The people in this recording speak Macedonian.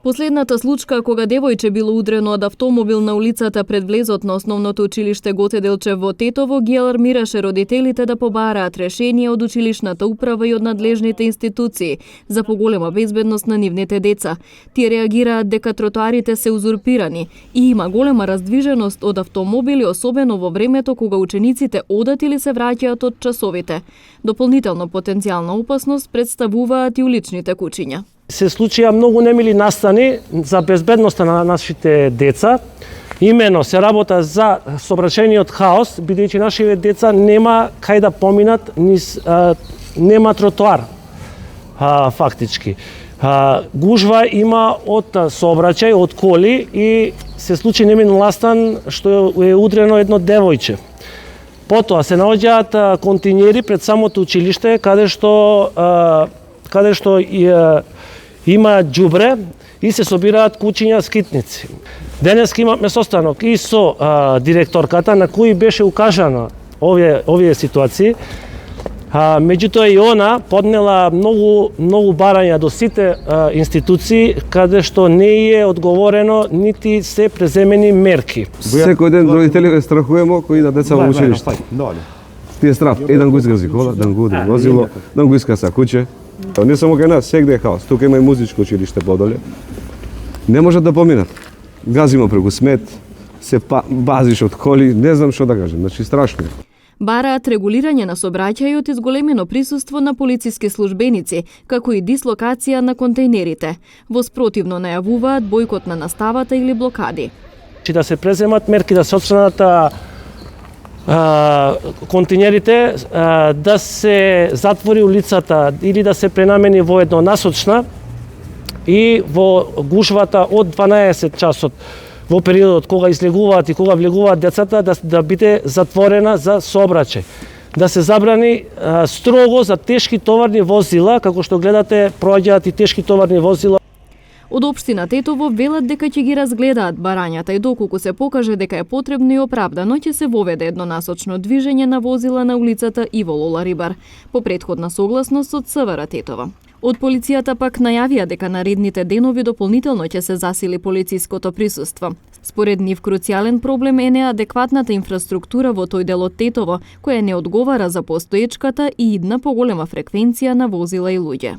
Последната случка кога девојче било удрено од автомобил на улицата пред влезот на основното училиште Гоце Делчев во Тетово ги алармираше родителите да побараат решение од училишната управа и од надлежните институции за поголема безбедност на нивните деца. Тие реагираат дека тротоарите се узурпирани и има голема раздвиженост од автомобили, особено во времето кога учениците одат или се враќаат од часовите. Дополнително потенцијална опасност представуваат и уличните кучиња. Се случија многу немили настани за безбедноста на нашите деца. Имено се работа за сообраќајниот хаос, бидејќи нашите деца нема кај да поминат, нема тротоар, фактички. Гужва има од сообраќај, од коли и се случи немил настан што е удрено едно девојче. Потоа се наоѓаат континери пред самото училиште каде што има џубре и се собираат кучиња скитници. Денеска имавме состанок и со директорката на кој беше укажано овие ситуации. Меѓутоа и она поднела многу барања до сите институции каде што не е одговорено нити се преземени мерки. Секој ден родителите страхуваме кои да деца во училиште. Ти е страх, еден го изгрази кола, дан го уди возило, дан го искаса куќе. Не само кај нас, сегде е хаос. Тука има и музичко училиште подоле. Не можат да поминат. Газимо преку смет, се базиш од коли, не знам што да кажам, значи страшно. Бараат регулирање на сообраќајот и зголемено присуство на полициски службеници, како и дислокација на контейнерите. Во спротивно најавуваат бојкот на наставата или блокади. Да се преземат мерки да се отстранат контейнерите, да се затвори улицата или да се пренамени во еднонасочна и во гушвата од 12 часот во периодот кога излегуваат и кога влегуваат децата да биде затворена за сообраќај. Да се забрани строго за тешки товарни возила, како што гледате проаѓаат и тешки товарни возила. Од општина Тетово велат дека ќе ги разгледаат барањата и доколку се покаже дека е потребно и оправдано, ќе се воведе еднонасочно движење на возила на улицата Иво Лола Рибар, по претходна согласност од СВР Тетово. Од полицијата пак најавија дека наредните денови дополнително ќе се засили полициското присуство. Според нив круцијален проблем е неадекватната инфраструктура во тој дел од Тетово, која не одговара за постоечката и идна поголема фреквенција на возила и луѓе.